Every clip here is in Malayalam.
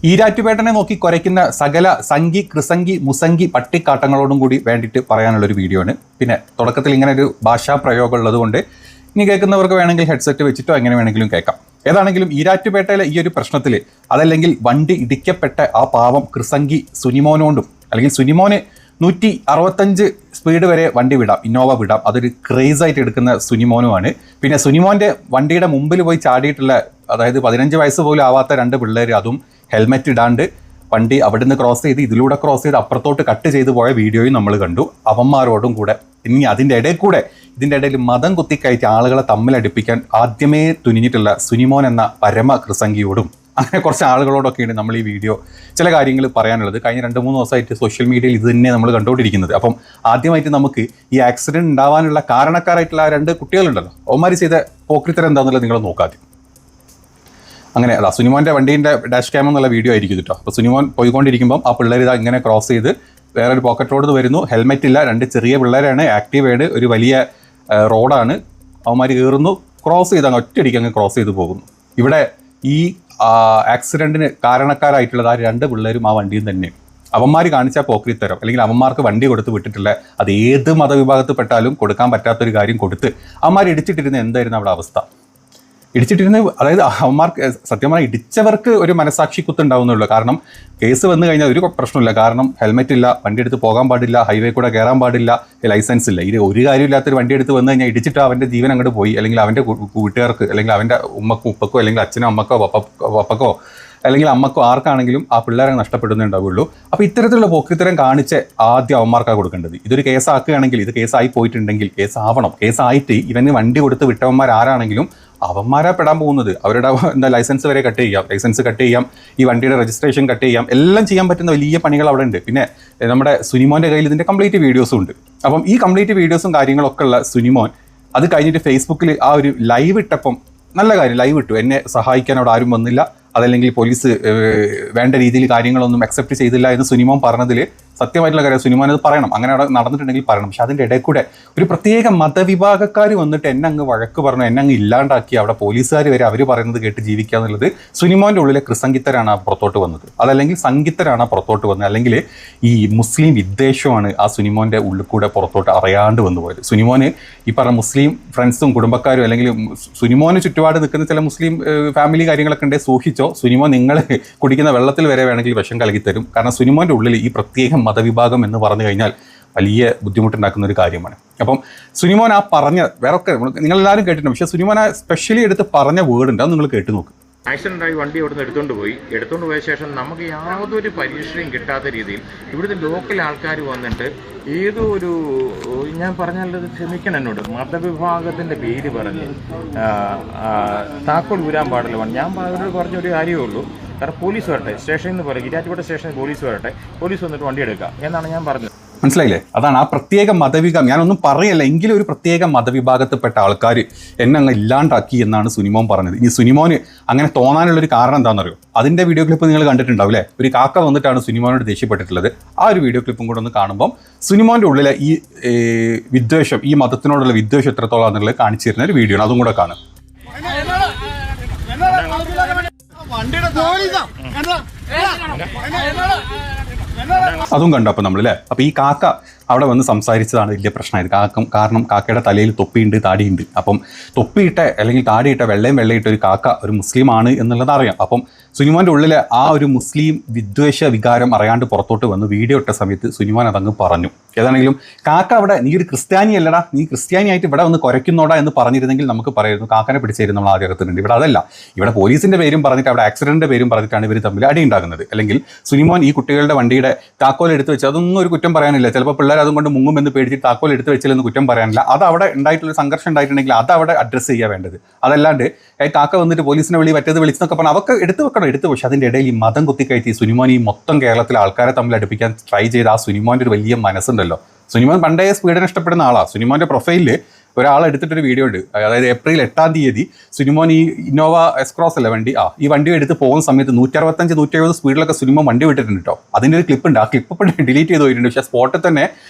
ഈരാറ്റുപേട്ടനെ നോക്കി കുരയ്ക്കുന്ന സകല സംഗി കൃസംഗി മുസംഗി പട്ടിക്കാട്ടങ്ങളോടും കൂടി വേണ്ടിയിട്ട് പറയാനുള്ളൊരു വീഡിയോ ആണ്. പിന്നെ തുടക്കത്തിൽ ഇങ്ങനെ ഒരു ഭാഷാ പ്രയോഗം ഉള്ളതുകൊണ്ട് ഇനി കേൾക്കുന്നവർക്ക് വേണമെങ്കിൽ ഹെഡ്സെറ്റ് വെച്ചിട്ടോ എങ്ങനെ വേണമെങ്കിലും കേൾക്കാം. ഏതാണെങ്കിലും ഈരാറ്റുപേട്ടയിലെ ഈ ഒരു പ്രശ്നത്തിൽ അതല്ലെങ്കിൽ വണ്ടി ഇടിക്കപ്പെട്ട ആ പാവം കൃസംഗി സുനിമോനോണ്ടും അല്ലെങ്കിൽ സുനിമോന് 165 സ്പീഡ് വരെ വണ്ടി വിടാം, ഇന്നോവ വിടാം, അതൊരു ക്രേസായിട്ട് എടുക്കുന്ന സുനിമോനുമാണ്. പിന്നെ സുനിമോൻ്റെ വണ്ടിയുടെ മുമ്പിൽ പോയി ചാടിയിട്ടുള്ള, അതായത് 15 വയസ്സ് പോലും ആവാത്ത 2 പിള്ളേർ, അതും ഹെൽമെറ്റ് ഇടാണ്ട് വണ്ടി അവിടുന്ന് ക്രോസ് ചെയ്ത് ഇതിലൂടെ ക്രോസ് ചെയ്ത് അപ്പുറത്തോട്ട് കട്ട് ചെയ്ത് പോയ വീഡിയോയും നമ്മൾ കണ്ടു. അവന്മാരോടും കൂടെ ഇനി ഇതിൻ്റെ ഇടയിൽ മതം കുത്തിക്കയറ്റി ആളുകളെ തമ്മിലടിപ്പിക്കാൻ ആദ്യമേ തുനിഞ്ഞിട്ടുള്ള സുനിമോൻ എന്ന പരമ കൃസംഗിയോടും അങ്ങനെ കുറച്ച് ആളുകളോടൊക്കെയാണ് നമ്മൾ ഈ വീഡിയോ ചില കാര്യങ്ങൾ പറയാനുള്ളത്. കഴിഞ്ഞ 2-3 ദിവസമായിട്ട് സോഷ്യൽ മീഡിയയിൽ ഇത് തന്നെ നമ്മൾ കണ്ടുകൊണ്ടിരിക്കുന്നത്. അപ്പം ആദ്യമായിട്ട് നമുക്ക് ഈ ആക്സിഡൻറ്റ് ഉണ്ടാവാനുള്ള കാരണക്കാരായിട്ടുള്ള ആ 2 കുട്ടികളുണ്ടല്ലോ, അവന്മാർ ചെയ്ത പോക്രിത്തരം എന്താണെന്നുള്ളത് നിങ്ങൾ നോക്കാതെ. അങ്ങനെ അതാ സുനിമോൻ്റെ വണ്ടീൻ്റെ ഡാഷ് ക്യാം എന്നുള്ള വീഡിയോ ആയിരിക്കും കേട്ടോ. അപ്പോൾ സുനിമോൻ പോയിക്കൊണ്ടിരിക്കുമ്പം ആ പിള്ളേർ ഇതാ ഇങ്ങനെ ക്രോസ് ചെയ്ത് വേറൊരു പോക്കറ്റ് റോഡ് വരുന്നു. ഹെൽമെറ്റ് ഇല്ല, 2 ചെറിയ പിള്ളേരാണ്, ആക്റ്റീവേഡ്, ഒരു വലിയ റോഡാണ്. അവന്മാർ കയറുന്നു, ക്രോസ് ചെയ്ത് അങ്ങ് ഒറ്റയടിക്ക് അങ്ങ് ക്രോസ് ചെയ്ത് പോകുന്നു. ഇവിടെ ഈ ആക്സിഡൻറ്റിന് കാരണക്കാരായിട്ടുള്ളത് ആ 2 പിള്ളേരും ആ വണ്ടിയും തന്നെ. അവന്മാർ കാണിച്ച പോക്രിത്തരം അല്ലെങ്കിൽ അവന്മാർക്ക് വണ്ടി കൊടുത്ത് വിട്ടിട്ടില്ല, അത് ഏത് മതവിഭാഗത്തിൽപ്പെട്ടാലും കൊടുക്കാൻ പറ്റാത്തൊരു കാര്യം കൊടുത്ത് അവന്മാർ ഇടിച്ചിട്ടിരുന്ന എന്തായിരുന്നു അവിടെ അവസ്ഥ? ഇടിച്ചിട്ടിരുന്ന, അതായത് അവന്മാർക്ക് സത്യം പറഞ്ഞാൽ ഇടിച്ചവർക്ക് ഒരു മനസാക്ഷി കുത്തുണ്ടാവുന്നുള്ളൂ. കാരണം കേസ് വന്നു കഴിഞ്ഞാൽ ഒരു പ്രശ്നമില്ല, കാരണം ഹെൽമെറ്റ് ഇല്ല, വണ്ടി എടുത്ത് പോകാൻ പാടില്ല, ഹൈവേ കൂടെ കയറാൻ പാടില്ല, ലൈസൻസ് ഇല്ല. ഇത് ഒരു കാര്യമില്ലാത്തൊരു വണ്ടി എടുത്ത് വന്നു കഴിഞ്ഞാൽ ഇടിച്ചിട്ട് അവൻ്റെ ജീവൻ അങ്ങോട്ട് പോയി, അല്ലെങ്കിൽ അവൻ്റെ വീട്ടുകാർക്ക് അല്ലെങ്കിൽ അവൻ്റെ ഉമ്മക്കോ ഉപ്പക്കോ അല്ലെങ്കിൽ അച്ഛനോ അമ്മക്കോ പപ്പക്കോ അല്ലെങ്കിൽ അമ്മക്കോ ആർക്കാണെങ്കിലും ആ പിള്ളേരെ നഷ്ടപ്പെടുന്നുണ്ടാവുള്ളൂ. അപ്പോൾ ഇത്തരത്തിലുള്ള പോക്കിത്തരം കാണിച്ച് ആദ്യം അവന്മാർക്കാണ് കൊടുക്കേണ്ടത്. ഇതൊരു കേസാക്കുകയാണെങ്കിൽ, ഇത് കേസായി പോയിട്ടുണ്ടെങ്കിൽ കേസായിട്ട് ഇവന് വണ്ടി കൊടുത്ത് വിട്ടവന്മാർ ആരാണെങ്കിലും അവന്മാരാ പെടാൻ പോകുന്നത്. അവരുടെ ലൈസൻസ് വരെ കട്ട് ചെയ്യാം, ഈ വണ്ടിയുടെ രജിസ്ട്രേഷൻ കട്ട് ചെയ്യാം, എല്ലാം ചെയ്യാൻ പറ്റുന്ന വലിയ പണികൾ അവിടെ ഉണ്ട്. പിന്നെ നമ്മുടെ സുനിമോൻ്റെ കയ്യിൽ ഇതിൻ്റെ കംപ്ലീറ്റ് വീഡിയോസും ഉണ്ട്. അപ്പം ഈ കംപ്ലീറ്റ് വീഡിയോസും കാര്യങ്ങളൊക്കെ ഉള്ള സുനിമോൻ അത് കഴിഞ്ഞിട്ട് ഫേസ്ബുക്കിൽ ആ ഒരു ലൈവ് ഇട്ടപ്പം നല്ല കാര്യം, ലൈവ് ഇട്ടു, എന്നെ സഹായിക്കാൻ അവിടെ ആരും വന്നില്ല, അതല്ലെങ്കിൽ പോലീസ് വേണ്ട രീതിയിൽ കാര്യങ്ങളൊന്നും അക്സെപ്റ്റ് ചെയ്തില്ല എന്ന് സുനിമോൻ പറഞ്ഞതിൽ സത്യമായിട്ടുള്ള കാര്യം. സുനിമോൻ അത് പറയണം, അങ്ങനെ അവിടെ നടന്നിട്ടുണ്ടെങ്കിൽ പറയണം. പക്ഷെ അതിൻ്റെ ഇടയിൽ കൂടെ ഒരു പ്രത്യേക മതവിഭാഗക്കാർ വന്നിട്ട് എന്നെ അങ്ങ് വഴക്ക് പറഞ്ഞു, എന്നെ അങ്ങ് ഇല്ലാണ്ടാക്കി, അവിടെ പോലീസുകാർ വരെ അവർ പറയുന്നത് കേട്ട് ജീവിക്കുക എന്നുള്ളത് സുനിമോൻ്റെ ഉള്ളിലെ കൃസംഗിത്തരാണ് പുറത്തോട്ട് വന്നത്, അതല്ലെങ്കിൽ സംഗീതരാണ് പുറത്തോട്ട് വന്നത്, അല്ലെങ്കിൽ ഈ മുസ്ലിം വിദ്വേഷമാണ് ആ സുനിമോൻ്റെ ഉള്ളിൽ കൂടെ പുറത്തോട്ട് അറിയാണ്ട് വന്നു പോയത്. സുനിമോന് ഈ പറഞ്ഞ മുസ്ലിം ഫ്രണ്ട്സും കുടുംബക്കാരും അല്ലെങ്കിൽ സുനിമോന് ചുറ്റുപാട് നിൽക്കുന്ന ചില മുസ്ലിം ഫാമിലി കാര്യങ്ങളൊക്കെ ഉണ്ടെങ്കിൽ സൂക്ഷിച്ചോ, സുനിമോൻ നിങ്ങൾ കുടിക്കുന്ന വെള്ളത്തിൽ വരെ വേണമെങ്കിൽ വിഷം കലകിത്തരും. കാരണം സുനിമോൻ്റെ ഉള്ളിൽ ഈ പ്രത്യേക മതവിഭാഗം എന്ന് പറഞ്ഞു കഴിഞ്ഞാൽ വലിയ ബുദ്ധിമുട്ടുണ്ടാക്കുന്ന ഒരു കാര്യമാണ്. അപ്പം സുനിമോൻ ആ പറഞ്ഞ വേറൊക്കെ നിങ്ങളെല്ലാവരും കേട്ടിട്ടുണ്ട്, പക്ഷേ സുനിമോൻ ആ സ്പെഷ്യലി എടുത്ത് പറഞ്ഞ വേർഡുണ്ട്, അത് നിങ്ങൾ കേട്ട് നോക്ക്. ആക്സിഡൻ്റായി വണ്ടി അവിടുന്ന് എടുത്തുകൊണ്ട് പോയ ശേഷം നമുക്ക് യാതൊരു പരീക്ഷയും കിട്ടാത്ത രീതിയിൽ ഇവിടുത്തെ ലോക്കൽ ആൾക്കാർ വന്നിട്ട് ഏതോ ഒരു, ഞാൻ പറഞ്ഞാലത് ക്ഷമിക്കണം എന്നോട്, മതവിഭാഗത്തിൻ്റെ പേര് പറഞ്ഞ് താക്കോൽ ഊരാൻ പാടില്ല. ഞാൻ അവരോട് പറഞ്ഞൊരു കാര്യമേ ഉള്ളൂ, കാരണം പോലീസ് വരട്ടെ, സ്റ്റേഷനിൽ നിന്ന് പറയും, ഈരാറ്റുപേട്ട സ്റ്റേഷനിൽ പോലീസ് വരട്ടെ, പോലീസ് വന്നിട്ട് വണ്ടി എടുക്കാം എന്നാണ് ഞാൻ പറഞ്ഞത്. മനസ്സിലായില്ലേ? അതാണ് ആ പ്രത്യേക മതവിഭാഗം. ഞാനൊന്നും പറയല്ല, എങ്കിലും ഒരു പ്രത്യേക മതവിഭാഗത്തിൽപ്പെട്ട ആൾക്കാർ എന്നെ അങ്ങ് ഇല്ലാണ്ടാക്കി എന്നാണ് സുനിമോൻ പറഞ്ഞത്. ഇനി സുനിമോന് അങ്ങനെ തോന്നാനുള്ളൊരു കാരണം എന്താണെന്നറിയോ? അതിൻ്റെ വീഡിയോ ക്ലിപ്പ് നിങ്ങൾ കണ്ടിട്ടുണ്ടാവും അല്ലേ? ഒരു കാക്ക വന്നിട്ടാണ് സുനിമോനോട് ദേഷ്യപ്പെട്ടിട്ടുള്ളത്. ആ ഒരു വീഡിയോ ക്ലിപ്പും കൂടെ ഒന്ന് കാണുമ്പം സുനിമോൻ്റെ ഉള്ളിലെ ഈ വിദ്വേഷം, ഈ മതത്തിനോടുള്ള വിദ്വേഷം എത്രത്തോളം എന്നുള്ളത് കാണിച്ചു തരുന്ന ഒരു വീഡിയോ ആണ്, അതും കൂടെ കാണും. അതും കണ്ടു അപ്പം നമ്മളല്ലേ. അപ്പോൾ ഈ കാക്ക അവിടെ വന്ന് സംസാരിച്ചതാണ് വലിയ പ്രശ്നമായത്. കാരണം കാക്കയുടെ തലയിൽ തൊപ്പിയുണ്ട്, താടിയുണ്ട്. അപ്പം തൊപ്പിയിട്ട അല്ലെങ്കിൽ താടിയിട്ട വെള്ളയിട്ട ഒരു കാക്ക ഒരു മുസ്ലിമാണ് എന്നുള്ളത് അറിയാം. അപ്പം സുനിമോൻ്റെ ഉള്ളിലെ ആ ഒരു മുസ്ലിം വിദ്വേഷ വികാരം അറിയാണ്ട് പുറത്തോട്ട് വന്ന് വീഡിയോ ഇട്ട സമയത്ത് സുനിമോൻ അതങ്ങ് പറഞ്ഞു. ഏതാണെങ്കിലും കാക്ക അവിടെ നീ ഒരു ക്രിസ്ത്യാനി അല്ലടാ, നീ ക്രിസ്ത്യാനിയായിട്ട് ഇവിടെ വന്ന് കുരയ്ക്കുന്നോടാ എന്ന് പറഞ്ഞിരുന്നെങ്കിൽ നമുക്ക് പറയായിരുന്നു കാക്കനെ പിടിച്ചായിരുന്നു നമ്മൾ ആദ്യം അകത്തുണ്ട്. ഇവിടെ അതല്ല, ഇവിടെ പോലീസിൻ്റെ പേരും പറഞ്ഞിട്ട് അവിടെ ആക്സിഡൻറ്റിൻ്റെ പേരും പറഞ്ഞിട്ടാണ് ഇവർ തമ്മിൽ അടി ഉണ്ടാകുന്നത്. അല്ലെങ്കിൽ സുനിമോൻ ഈ കുട്ടികളുടെ വണ്ടിയുടെ താക്കോൽ എടുത്ത് വെച്ച് അതൊന്നും ഒരു കുറ്റം പറയാനില്ല. ചിലപ്പോൾ പിള്ളേർ അതുകൊണ്ട് മുങ്ങുമെന്ന് പേടിച്ചിട്ട് താക്കോൽ എടുത്ത് വെച്ചില്ലെന്ന് കുറ്റം പറയാനില്ല. അത് അവിടെ ഉണ്ടായിട്ടുള്ള സംഘർഷം ഉണ്ടായിട്ടുണ്ടെങ്കിൽ അത് അവിടെ അഡ്രസ്സ് ചെയ്യുക വേണ്ടത്. അതല്ലാണ്ട് കാക്ക വന്നിട്ട് പോലീസിനെ വിളിച്ചെന്നൊക്കെ പറഞ്ഞാൽ അതൊക്കെ എടുത്ത് പക്ഷേ അതിൻ്റെ ഇടയിൽ ഈ മതം കുത്തിക്കയറ്റി സുനിമോൻ ഈ മൊത്തം കേരളത്തിലെ ആൾക്കാരെ തമ്മിൽ അടുപ്പിക്കാൻ ട്രൈ ചെയ്ത ആ സുനിമോൻ്റെ ഒരു വലിയ മനസ്സുണ്ടല്ലോ. സുനിമോൻ പണ്ടേ സ്പീഡിനെ ഇഷ്ടപ്പെടുന്ന ആളാണ്. സുനിമോൻ്റെ പ്രൊഫൈലിൽ ഒരാൾ എടുത്തിട്ടൊരു വീഡിയോ ഉണ്ട്, അതായത് ഏപ്രിൽ 8-ാം തീയതി സുനിമോൻ ഈ ഇന്നോവ എസ്ക്രോസ് അല്ലേ വണ്ടി, ഈ വണ്ടി എടുത്ത് പോകുന്ന സമയത്ത് 165-170 സ്പീഡിലൊക്കെ സുനിമോൻ വണ്ടി വിട്ടിട്ടുണ്ട് കേട്ടോ. അതിൻ്റെ ഒരു ക്ലിപ്പ് ഉണ്ട്, ആ ക്ലിപ്പ് ഡിലീറ്റ് ചെയ്ത് പോയിട്ടുണ്ട്. പക്ഷേ സ്പോട്ടിൽ തന്നെ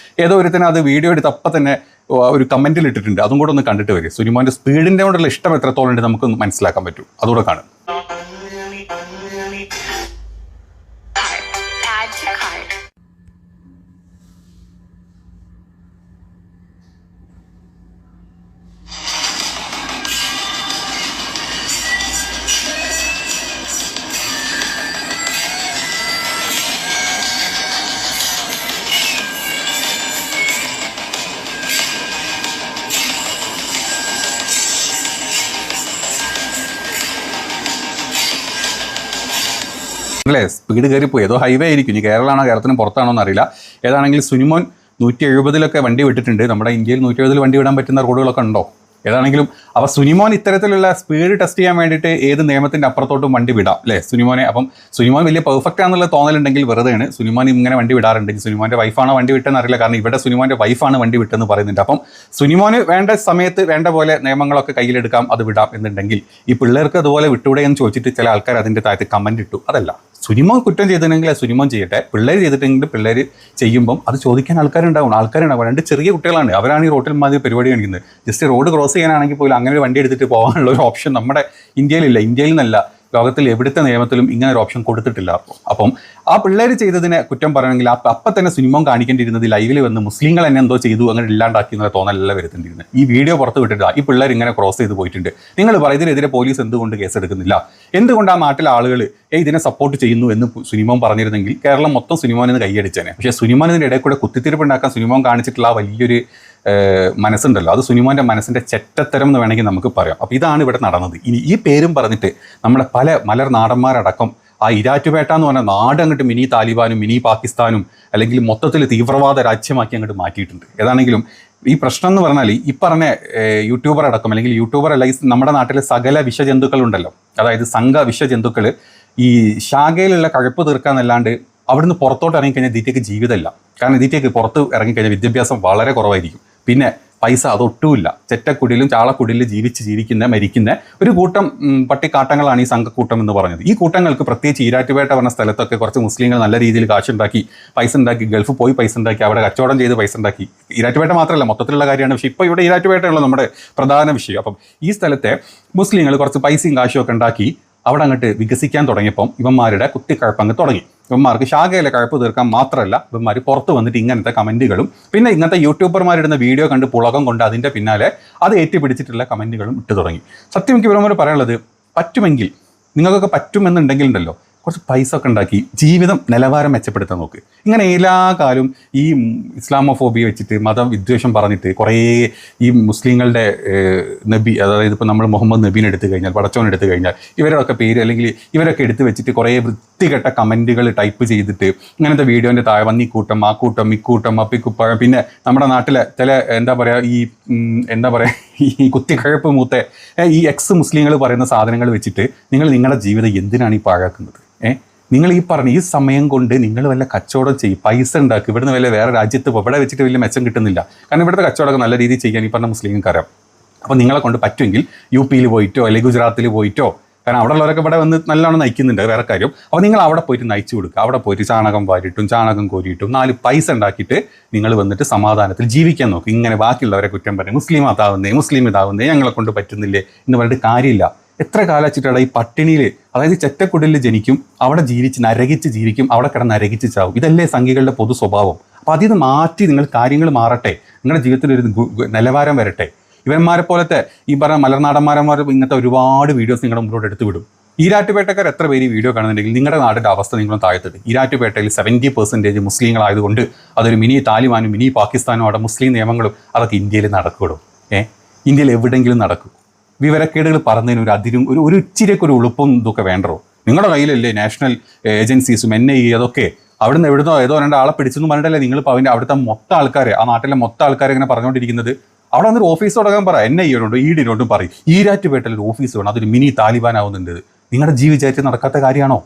ഏതോ ഒരുത്തന്നെ അത് വീഡിയോ എടുത്ത് അപ്പം തന്നെ ഒരു കമൻറ്റിൽ ഇട്ടിട്ടുണ്ട്. അതും കൂടെ ഒന്ന് കണ്ടിട്ട് വരും. സുനിമോൻ്റെ സ്പീഡിൻ്റെ കൊണ്ടുള്ള ഇഷ്ടം എത്രത്തോളം ഉണ്ട് നമുക്ക് മനസ്സിലാക്കാൻ പറ്റും. അതുകൂടെ കാണും. അല്ലേ സ്പീഡ് കയറിപ്പോയി. ഏതോ ഹൈവേ ആയിരിക്കും, ഇനി കേരളമാണോ കേരളത്തിന് പുറത്താണോ എന്നറിയില്ല. ഏതാണെങ്കിൽ സുനിമോൻ 170 വണ്ടി വിട്ടിട്ടുണ്ട്. നമ്മുടെ ഇന്ത്യയിൽ 170 വണ്ടി വിടാൻ പറ്റുന്ന റോഡുകളൊക്കെ ഉണ്ടോ? ഏതാണെങ്കിലും അപ്പോൾ സുനിമോൻ ഇത്തരത്തിലുള്ള സ്പീഡ് ടെസ്റ്റ് ചെയ്യാൻ വേണ്ടിയിട്ട് ഏത് നിയമത്തിൻ്റെ അപ്പുറത്തോട്ടും വണ്ടി വിടാം അല്ലേ സുനിമോനെ. അപ്പം സുനിമോൻ വലിയ പെർഫെക്റ്റ് ആണെന്നുള്ള തോന്നലുണ്ടെങ്കിൽ വെറുതെയാണ്. സുനിമോൻ ഇങ്ങനെ വണ്ടി വിടാറുണ്ട്. സുനിമോൻ്റെ വൈഫാണോ വണ്ടി വിട്ടെന്ന് അറിയില്ല, കാരണം ഇവിടെ സുനിമോൻ്റെ വൈഫാണ് വണ്ടി വിട്ടെന്ന് പറയുന്നുണ്ട്. അപ്പം സുനിമോന് വേണ്ട സമയത്ത് വേണ്ട പോലെ നിയമങ്ങളൊക്കെ കയ്യിലെടുക്കാം, അത് വിടാം എന്നുണ്ടെങ്കിൽ ഈ പിള്ളേർക്ക് അതുപോലെ വിട്ടുകൂടെ എന്ന് ചോദിച്ചിട്ട് ചില ആൾക്കാർ അതിൻ്റെ താഴത്ത് കമൻറ്റ് ഇട്ടു. അതല്ല, സുനിമോൻ കുറ്റം ചെയ്തിട്ടുണ്ടെങ്കിൽ സുനിമോൻ ചെയ്യട്ടെ, പിള്ളേർ ചെയ്തിട്ടുണ്ടെങ്കിൽ പിള്ളേർ ചെയ്യുമ്പം അത് ചോദിക്കാൻ ആൾക്കാരുണ്ടാവും. 2 ചെറിയ കുട്ടികളാണ്, അവരാണ് ഈ റോട്ടിൽ മാതിരി പരിപാടി കാണിക്കുന്നത്. ജസ്റ്റ് റോഡ് ക്രോസ് ചെയ്യാനാണെങ്കിൽ പോലും അങ്ങനെ ഒരു വണ്ടി എടുത്തിട്ട് പോകാനുള്ള ഒരു ഓപ്ഷൻ നമ്മുടെ ഇന്ത്യയിലില്ല. ഇന്ത്യയിൽ നിന്നല്ല, ലോകത്തിൽ എവിടുത്തെ നിയമത്തിലും ഇങ്ങനെ ഒരു ഓപ്ഷൻ കൊടുത്തിട്ടില്ല. അപ്പം ആ പിള്ളേർ ചെയ്തതിനെ കുറ്റം പറയണമെങ്കിൽ അപ്പം തന്നെ സുനിമോൻ കാണിക്കേണ്ടിയിരുന്നത് ലൈവിൽ വന്ന് മുസ്ലിങ്ങൾ എന്നെ എന്തോ ചെയ്തു അങ്ങനെ ഇല്ലാണ്ടാക്കി എന്നുള്ള തോന്നലല്ല വരുത്തേണ്ടിയിരുന്നത്. ഈ വീഡിയോ പുറത്ത് വിട്ടിട്ട് ഈ പിള്ളേർ ഇങ്ങനെ ക്രോസ് ചെയ്ത് പോയിട്ടുണ്ട്, നിങ്ങൾ പറയും ഇതിനെതിരെ പോലീസ് എന്തുകൊണ്ട് കേസെടുക്കുന്നില്ല, എന്തുകൊണ്ട് ആ നാട്ടിലെ ആളുകൾ ഇതിനെ സപ്പോർട്ട് ചെയ്യുന്നു എന്ന് സുനിമോൻ പറഞ്ഞിരുന്നെങ്കിൽ കേരളം മൊത്തം സുനിമോനിന്ന് കൈയടിച്ചേനെ. പക്ഷേ സുനിമോനിൻ്റെ ഇടയിൽ കൂടെ കുത്തിത്തിരിപ്പുണ്ടാക്കാൻ സുനിമോൻ കാണിച്ചിട്ടുള്ള ആ വലിയൊരു മനസ്സുണ്ടല്ലോ, അത് സുനിമോൻ്റെ മനസ്സിൻ്റെ ചെറ്റത്തരം എന്ന് വേണമെങ്കിൽ നമുക്ക് പറയാം. അപ്പോൾ ഇതാണ് ഇവിടെ നടന്നത്. ഇനി ഈ പേരും പറഞ്ഞിട്ട് നമ്മുടെ പല മലർ നാടന്മാരടക്കം ആ ഇരാറ്റുപേട്ട എന്ന് പറഞ്ഞ നാട് അങ്ങോട്ട് മിനി താലിബാനും മിനി പാകിസ്ഥാനും അല്ലെങ്കിൽ മൊത്തത്തിൽ തീവ്രവാദ രാജ്യമാക്കി അങ്ങോട്ട് മാറ്റിയിട്ടുണ്ട്. ഏതാണെങ്കിലും ഈ പ്രശ്നം എന്ന് പറഞ്ഞാൽ ഈ പറഞ്ഞ യൂട്യൂബർ അടക്കം അല്ലെങ്കിൽ യൂട്യൂബർ അല്ല, ഈ നമ്മുടെ നാട്ടിലെ സകല വിഷജന്തുക്കളുണ്ടല്ലോ, അതായത് സംഘ വിഷജന്തുക്കൾ ഈ ശാഖയിലുള്ള കഴപ്പ് തീർക്കാന്നല്ലാണ്ട് അവിടുന്ന് പുറത്തോട്ട് ഇറങ്ങിക്കഴിഞ്ഞാൽ ഇതിറ്റേക്ക് ജീവിതമില്ല. കാരണം ഇതിറ്റേക്ക് പുറത്ത് ഇറങ്ങിക്കഴിഞ്ഞാൽ വിദ്യാഭ്യാസം വളരെ കുറവായിരിക്കും, പിന്നെ പൈസ അതൊട്ടുമില്ല. ചെറ്റക്കുടിലും ചാളക്കുടിലും മരിക്കുന്ന ഒരു കൂട്ടം പട്ടിക്കാട്ടങ്ങളാണ് ഈ സംഘക്കൂട്ടം എന്ന് പറഞ്ഞത്. ഈ കൂട്ടങ്ങൾക്ക് പ്രത്യേകിച്ച് ഈരാറ്റുപേട്ട പറഞ്ഞ സ്ഥലത്തൊക്കെ കുറച്ച് മുസ്ലിങ്ങൾ നല്ല രീതിയിൽ കാശുണ്ടാക്കി പൈസ ഉണ്ടാക്കി ഗൾഫ് പോയി പൈസ ഉണ്ടാക്കി അവിടെ കച്ചവടം ചെയ്ത് പൈസ ഉണ്ടാക്കി. ഈരാറ്റുപേട്ട മാത്രമല്ല, മൊത്തത്തിലുള്ള കാര്യമാണ്. പക്ഷേ ഇപ്പോൾ ഇവിടെ ഈരാറ്റുപേട്ടയുള്ള നമ്മുടെ പ്രധാന വിഷയം. അപ്പം ഈ സ്ഥലത്തെ മുസ്ലിങ്ങൾ കുറച്ച് പൈസയും കാശും ഒക്കെ ഉണ്ടാക്കി അവിടെ അങ്ങോട്ട് വികസിക്കാൻ തുടങ്ങിയപ്പം ഇവന്മാരുടെ കുത്തിക്കഴപ്പങ്ങ് തുടങ്ങി. ഇവന്മാർക്ക് ശാഖയിലെ കഴപ്പ് തീർക്കാൻ മാത്രമല്ല, ഇവന്മാർ പുറത്ത് വന്നിട്ട് ഇങ്ങനത്തെ കമൻറ്റുകളും പിന്നെ ഇങ്ങനത്തെ യൂട്യൂബർമാരിടുന്ന വീഡിയോ കണ്ട് പുളകം കൊണ്ട് അതിൻ്റെ പിന്നാലെ അത് ഏറ്റുപിടിച്ചിട്ടുള്ള കമൻറ്റുകളും ഇട്ട് തുടങ്ങി. സത്യം എനിക്ക് ഇവന്മാർ പറയാനുള്ളത്, പറ്റുമെങ്കിൽ നിങ്ങൾക്കൊക്കെ പറ്റുമെന്നുണ്ടെങ്കിൽ ഉണ്ടല്ലോ കുറച്ച് പൈസ ഒക്കെ ഉണ്ടാക്കി ജീവിതം നിലവാരം മെച്ചപ്പെടുത്താൻ നോക്ക്. ഇങ്ങനെ എല്ലാ കാലവും ഈ ഇസ്ലാമോഫോബിയ വെച്ചിട്ട് മതവിദ്വേഷം പറഞ്ഞിട്ട് കുറേ ഈ മുസ്ലിങ്ങളുടെ നബി, അതായത് ഇപ്പോൾ നമ്മൾ മുഹമ്മദ് നബീനെ എടുത്തു കഴിഞ്ഞാൽ, പടച്ചോൻ എടുത്തു കഴിഞ്ഞാൽ ഇവരൊക്കെ പേര് അല്ലെങ്കിൽ ഇവരൊക്കെ എടുത്ത് വെച്ചിട്ട് കുറേ വൃത്തികെട്ട കമൻറ്റുകൾ ടൈപ്പ് ചെയ്തിട്ട് ഇങ്ങനത്തെ വീഡിയോൻ്റെ താഴെ വന്നിക്കൂട്ടം ആ കൂട്ടം ഇക്കൂട്ടം അപ്പിക്കുപ്പ, പിന്നെ നമ്മുടെ നാട്ടിലെ ചില എന്താ പറയുക ഈ കുത്തിക്കഴപ്പ് മൂത്ത ഈ എക്സ് മുസ്ലിങ്ങൾ പറയുന്ന സാധനങ്ങൾ വെച്ചിട്ട് നിങ്ങൾ നിങ്ങളുടെ ജീവിതം എന്തിനാണ് ഈ പാഴാക്കുന്നത്? നിങ്ങൾ ഈ പറഞ്ഞ ഈ സമയം കൊണ്ട് നിങ്ങൾ വല്ല കച്ചവടം ചെയ്യും, പൈസ ഉണ്ടാക്കും. ഇവിടുന്ന് വല്ല വേറെ രാജ്യത്ത് ഇവിടെ വെച്ചിട്ട് വലിയ മെച്ചം കിട്ടുന്നില്ല. കാരണം ഇവിടുത്തെ കച്ചവടമൊക്കെ നല്ല രീതിയിൽ ചെയ്യാൻ ഈ പറഞ്ഞ മുസ്ലിങ്ങൾക്കറിയാം. അപ്പോൾ നിങ്ങളെ കൊണ്ട് പറ്റുമെങ്കിൽ UP-യിൽ പോയിട്ടോ അല്ലെങ്കിൽ ഗുജറാത്തിൽ പോയിട്ടോ, കാരണം അവിടെ ഉള്ളവരൊക്കെ ഇവിടെ വന്ന് നല്ലോണം നയിക്കുന്നുണ്ട്, വേറെ കാര്യം. അപ്പോൾ നിങ്ങൾ അവിടെ പോയിട്ട് നയിച്ചു കൊടുക്കുക. അവിടെ പോയിട്ട് ചാണകം വാരിയിട്ടും ചാണകം കോരിയിട്ടും 4 പൈസ ഉണ്ടാക്കിയിട്ട് നിങ്ങൾ വന്നിട്ട് സമാധാനത്തിൽ ജീവിക്കാൻ നോക്കും. ഇങ്ങനെ ബാക്കിയുള്ളവരെ കുറ്റം പറയും, മുസ്ലിം ഇതാവുന്നേ ഞങ്ങളെ കൊണ്ട് പറ്റുന്നില്ലേ എന്ന് പറഞ്ഞിട്ട് കാര്യമില്ല. എത്ര കാലം വെച്ചിട്ടാണ് ഈ പട്ടിണിയിൽ, അതായത് ചെറ്റക്കുടിലിൽ ജനിക്കും, അവിടെ ജീവിച്ച് നരകിച്ച് ജീവിക്കും, അവിടെ കിടന്ന് നരകിച്ച് ചാവും. ഇതല്ലേ സംഘികളുടെ പൊതു സ്വഭാവം. അപ്പോൾ അതിൽ നിന്ന് മാറ്റി നിങ്ങൾ കാര്യങ്ങൾ മാറട്ടെ, നിങ്ങളുടെ ജീവിതത്തിലൊരു നിലവാരം വരട്ടെ. ഇവന്മാരെ പോലത്തെ ഈ പറഞ്ഞ മലർനാടന്മാരന്മാർ ഇങ്ങനത്തെ ഒരുപാട് വീഡിയോസ് നിങ്ങളുടെ മുന്നോട്ട് എടുത്തു വിടും. ഈരാറ്റുപേട്ടക്കാർ എത്ര പേര് ഈ വീഡിയോ കാണുന്നുണ്ടെങ്കിൽ നിങ്ങളുടെ നാടിൻ്റെ അവസ്ഥ നിങ്ങളും താഴ്ത്തിട്ട്. ഈരാറ്റുപേട്ടയിൽ 70% മുസ്ലിങ്ങളായതുകൊണ്ട് അതൊരു മിനി താലിബാനും മിനി പാകിസ്ഥാനും അവിടെ മുസ്ലിം നിയമങ്ങളും അതൊക്കെ ഇന്ത്യയിൽ നടക്കൂടും. ഇന്ത്യയിൽ എവിടെയെങ്കിലും നടക്കും. വിവരക്കേടുകൾ പറഞ്ഞതിന് ഒരു അതിരും ഒരു ഇച്ചിരിയൊക്കെ ഒരു എളുപ്പം ഇതൊക്കെ വേണ്ടോ? നിങ്ങളുടെ കയ്യിലല്ലേ നാഷണൽ ഏജൻസീസും NIA അതൊക്കെ. അവിടുന്ന് എവിടുന്നോ ഏതോ 2 ആളെ പിടിച്ചെന്ന് പറഞ്ഞിട്ടല്ലേ നിങ്ങളിപ്പോൾ അവിടുത്തെ മൊത്തം ആൾക്കാരെ, ആ നാട്ടിലെ മൊത്തം ആൾക്കാരെ ഇങ്ങനെ പറഞ്ഞുകൊണ്ടിരിക്കുന്നത്. അവിടെ വന്നൊരു ഓഫീസ് തുടങ്ങാൻ പറ, NIA-യോടും ED-യോടും പറയും ഈരാറ്റുപേട്ടയിൽ ഒരു ഓഫീസ് വേണം, അതൊരു മിനി താലിബാൻ ആവുന്നുണ്ട്. നിങ്ങളുടെ വിചാരിച്ച് നടക്കാത്ത കാര്യമാണോ?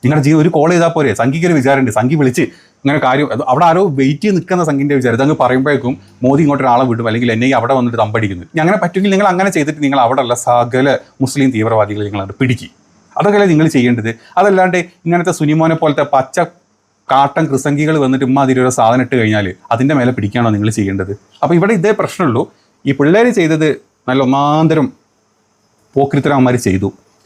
നിങ്ങളുടെ ഒരു കോൾ ചെയ്താൽ പോരെ? സംഘിക്കൊരു വിചാരമുണ്ട്, സംഘി വിളിച്ച് ഇങ്ങനെ കാര്യം അവിടെ ആരോ വെയിറ്റ് ചെയ്ത് നിൽക്കുന്ന സംഘിൻ്റെ വിചാരം ഇതങ്ങ് പറയുമ്പോഴേക്കും മോദി ഇങ്ങോട്ട് ഒരാളെ വിടും, അല്ലെങ്കിൽ NIA അവിടെ വന്നിട്ട് തമ്പടിക്കുന്നു. അങ്ങനെ പറ്റുമെങ്കിൽ നിങ്ങൾ അങ്ങനെ ചെയ്തിട്ട് നിങ്ങൾ അവിടെയുള്ള സകല മുസ്ലിം തീവ്രവാദികളെ നിങ്ങളത് പിടിക്കും. അതൊക്കെയല്ലേ നിങ്ങൾ ചെയ്യേണ്ടത്. അതല്ലാണ്ട് ഇങ്ങനത്തെ സുനിമോനെ പോലത്തെ പച്ച കാട്ടൻ കൃസംഗികൾ വന്നിട്ട് ഒരു സാധനം ഇട്ട് കഴിഞ്ഞാൽ അതിൻ്റെ മേലെ പിടിക്കുകയാണോ നിങ്ങൾ ചെയ്യേണ്ടത്? അപ്പോൾ ഇവിടെ ഇതേ പ്രശ്നമുള്ളൂ. ഈ പിള്ളേർ ചെയ്തത് നല്ല ഒന്നാന്തരം പോക്രിത്തരന്മാർ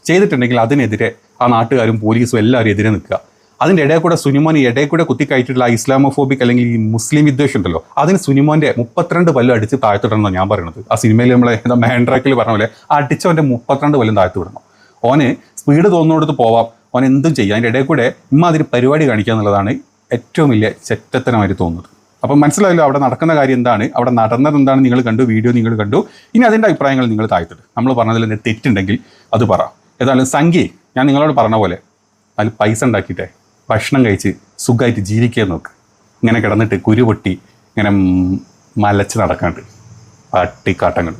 ചെയ്തിട്ടുണ്ടെങ്കിൽ അതിനെതിരെ ആ നാട്ടുകാരും പോലീസും എല്ലാവരും എതിരെ നിൽക്കുക. അതിൻ്റെ ഇടയിൽ കൂടെ സുനിമോന് ഇടയിൽ കൂടെ കുത്തിക്കയറ്റിട്ടുള്ള ഇസ്ലാമോഫോബിക് അല്ലെങ്കിൽ ഈ മുസ്ലിം വിദ്വേഷം ഉണ്ടല്ലോ, അതിന് സുനിമോൻ്റെ 32 പല്ലും അടിച്ച് താഴ്ത്തിടണമെന്നാണ് ഞാൻ പറയുന്നത്. ആ സിനിമയിൽ നമ്മളെ മാൻഡ്രാക്കിൽ പറഞ്ഞ പോലെ അടിച്ചവൻ്റെ 32 പല്ലും താഴ്ത്തി വിടണം. ഓന് സ്പീഡ് തോന്നുന്നിടത്ത് പോവാം, ഓൻ എന്തും ചെയ്യാം. അതിൻ്റെ ഇടയിൽ കൂടെ അതിന് പരിപാടി കാണിക്കുക എന്നുള്ളതാണ് ഏറ്റവും വലിയ ചെറ്റത്തനമായിട്ട് തോന്നുന്നത്. അപ്പം മനസ്സിലായല്ലോ അവിടെ നടക്കുന്ന കാര്യം എന്താണ്, അവിടെ നടന്നത് എന്താണ് നിങ്ങൾ കണ്ടു, വീഡിയോ നിങ്ങൾ കണ്ടു. ഇനി അതിൻ്റെ അഭിപ്രായങ്ങൾ നിങ്ങൾ താഴ്ത്തിട്ട് നമ്മൾ പറഞ്ഞതിൽ തെറ്റുണ്ടെങ്കിൽ അത് പറ. ഏതായാലും സംഖ്യ ഞാൻ നിങ്ങളോട് പറഞ്ഞ പോലെ അതിൽ പൈസ ഉണ്ടാക്കിയിട്ടേ ഭക്ഷണം കഴിച്ച് സുഖമായിട്ട് ജീവിക്കാൻ നോക്ക്. ഇങ്ങനെ കിടന്നിട്ട് കുരു പൊട്ടി ഇങ്ങനെ മലച്ച് നടക്കാണ്ട് പട്ടിക്കാട്ടങ്ങൾ.